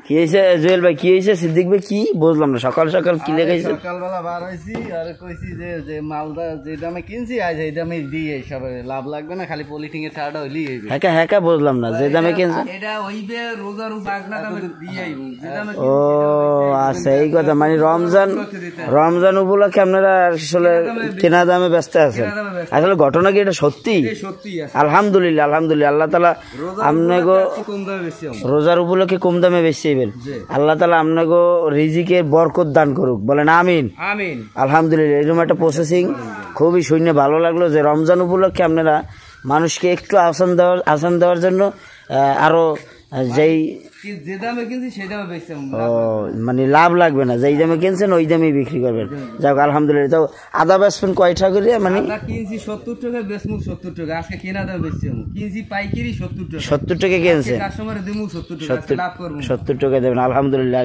কি হয়েছে জুয়েল ভাই, কি হয়েছে সিদ্দিক ভাই? কি বুঝলাম না, সকাল সকাল কি লেগেছে? সকালবেলা বার হয়েছি আর কইছি যে মালটা যে দামে কিনছি আজ এই দামে দিয়ে সব লাভ লাগবে না, খালি পলিথিং এর ছাড়া হইলি হ্যাঁ বুঝলাম না, যে দামে কিনছে এটা হইবে রোজার বাগনা দামে দিয়ে ও আচ্ছা, এই কথা। মানে রমজান উপলক্ষে আপনারা আসলে কেনা দামে ব্যস্ত আছেন। আসলে ঘটনা কি এটা সত্যি? আলহামদুলিল্লাহ আল্লাহ তাআলা আপনাকে রোজার উপলক্ষে কম দামে বেশি আল্লাহ তাআলা আপনাকে রিজিকের বরকত দান করুক, বলেন আমিন। আলহামদুলিল্লাহ। এরকম একটা প্রসেসিং খুবই শুনে ভালো লাগলো যে রমজান উপলক্ষে আপনারা মানুষকে একটু আসান দেওয়ার জন্য আরো যেই যে দামে কিনছি সেই দামে বেচছি, মানে লাভ লাগবে না, যেই দামে কিনছেন ওই দামেই বিক্রি করবেন। যাক আলহামদুলিল্লাহ। তো আদা বেচবেন কয়টা করে? মানে কিনছি 70 টাকা, বেচমু 70 টাকা। আজকে কেনা দামে বেচছি, কিনছি পাইকারি 70 টাকা। 70 টাকা কিনছে, কাস্টমারে দিমু 70 টাকা, লাভ করব। 70 টাকা দেবেন, আলহামদুলিল্লাহ।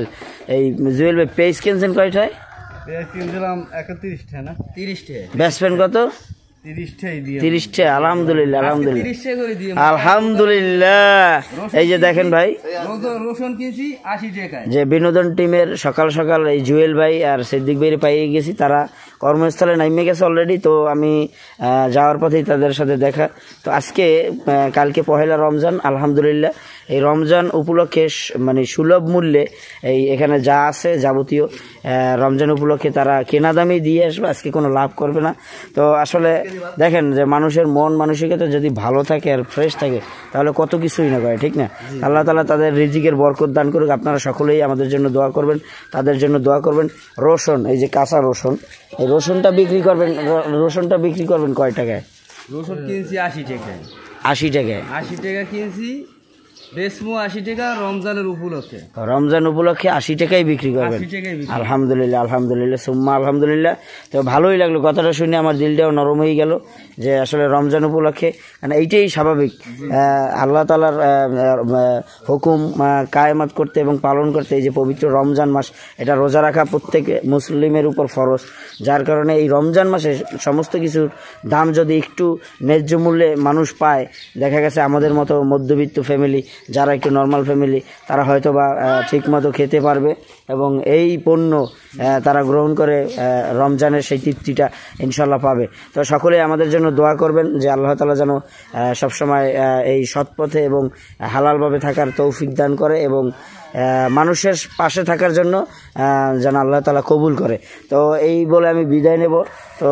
এই জুয়েল ভাই পেজ কিনছেন কয়টায়? পেজ কিনছিলাম 31 টাকা না 30 টাকা। বেচবেন কত? 30 টাকা। আলহামদুলিল্লাহ আলহামদুলিল্লাহ। এই যে দেখেন ভাই, রসুন কিনছি 80 টাকা। যে বিনোদন টিমের সকাল সকাল এই জুয়েল ভাই আর সিদ্দিক ভাই পাইয়ে গেছি, তারা কর্মস্থলে নামে গেছে অলরেডি। তো আমি যাওয়ার পথেই তাদের সাথে দেখা। তো আজকে কালকে পহেলা রমজান, আলহামদুলিল্লাহ। এই রমজান উপলক্ষে মানে সুলভ মূল্যে এই এখানে যা আছে যাবতীয় রমজান উপলক্ষে তারা কেনা দামেই দিয়ে আসবে, আজকে কোনো লাভ করবে না। তো আসলে দেখেন যে মানুষের মন মানসিকতা যদি ভালো থাকে আর ফ্রেশ থাকে তাহলে কত কিছুই না করে, ঠিক না? আল্লাহ তাআলা তাদের রিজিকের বরকত দান করুক। আপনারা সকলেই আমাদের জন্য দোয়া করবেন, তাদের জন্য দোয়া করবেন। রসুন, এই যে কাঁচা রসুন, এই রসুনটা বিক্রি করবেন কয় টাকায়? রসুন কিনছি 80 টাকায়। 80 টাকায়? 80 টাকা কিনছি, বেচমু 80 টাকা। রমজান উপলক্ষে 80 টাকায় বিক্রি করবেন। আলহামদুলিল্লাহ সুম্মা আলহামদুলিল্লাহ। তো ভালোই লাগলো কথাটা শুনে, আমার দিলটাও নরম হয়ে গেল যে আসলে রমজান উপলক্ষে মানে এইটাই স্বাভাবিক। আল্লাহ তাআলার হুকুম কায়েমাত করতে এবং পালন করতে এই যে পবিত্র রমজান মাস, এটা রোজা রাখা প্রত্যেক মুসলিমের উপর ফরজ। যার কারণে এই রমজান মাসে সমস্ত কিছুর দাম যদি একটু ন্যায্য মূল্যে মানুষ পায়, দেখা গেছে আমাদের মতো মধ্যবিত্ত ফ্যামিলি, যারা একটু নর্মাল ফ্যামিলি, তারা হয়তো বা ঠিক মতো খেতে পারবে এবং এই পণ্য তারা গ্রহণ করে রমজানের সেই তৃপ্তিটা ইনশাল্লাহ পাবে। তো সকলেই আমাদের জন্য দোয়া করবেন যে আল্লাহ তাআলা যেন সবসময় এই সৎপথে এবং হালালভাবে থাকার তৌফিক দান করে এবং মানুষের পাশে থাকার জন্য যেন আল্লাহ তাআলা কবুল করে। তো এই বলে আমি বিদায় নেব। তো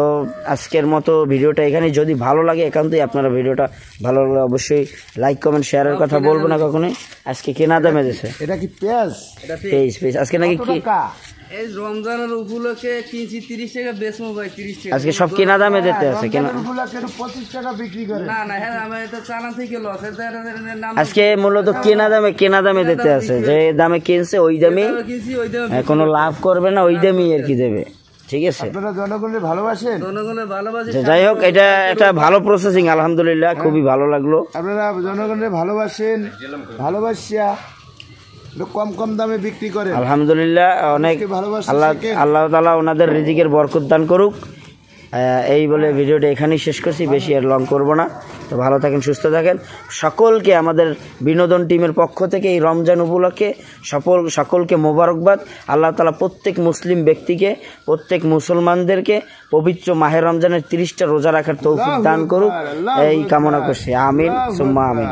আজকের মতো ভিডিওটা এখানে, যদি ভালো লাগে একান্তই আপনারা ভিডিওটা ভালো লাগলে অবশ্যই লাইক কমেন্ট শেয়ারের কথা বলবো না কখনোই। আজকে কেনা দামে দিয়েছে, এটা কি পেঁয়াজ? পেঁয়াজ আজকে নাকি কি এই রমজানের উপলক্ষে কিনছি 30 টাকা, বেচমু ভাই 30 টাকা। আজকে সব কেনা দামে দিতে আছে, কেনা উপলক্ষে 25 টাকা বিক্রি করে। না হ্যাঁ, আমি এটা চালান থেকে লস। আজকে মূলত কেনা দামে দিতে আছে, যে দামে কিনছে ওই দামেই, কোনো লাভ করবে না, ওই দামেই আর কি দেবে। ঠিক আছে, আপনারা জনগণের ভালোবাসেন। যাই হোক, এটা একটা ভালো প্রসেসিং, আলহামদুলিল্লাহ খুবই ভালো লাগলো। আপনারা জনগণের ভালোবাসেন, ভালোবাসিয়া কম দামে বিক্রি করে, আলহামদুলিল্লাহ। অনেক আল্লাহ তাআলা ওনাদের রিজিকের বরকত দান করুক। এই বলে ভিডিওটা এখানেই শেষ করছি, বেশি আর লং করব না। তো ভালো থাকেন, সুস্থ থাকেন। সকলকে আমাদের বিনোদন টিমের পক্ষ থেকে এই রমজান উপলক্ষে সকলকে মোবারকবাদ। আল্লাহ তাআলা প্রত্যেক মুসলিম ব্যক্তিকে, প্রত্যেক মুসলমানদেরকে পবিত্র মাহে রমজানের 30টা রোজা রাখার তৌফিক দান করুক, এই কামনা করছি। আমিন সুম্মা আমিন।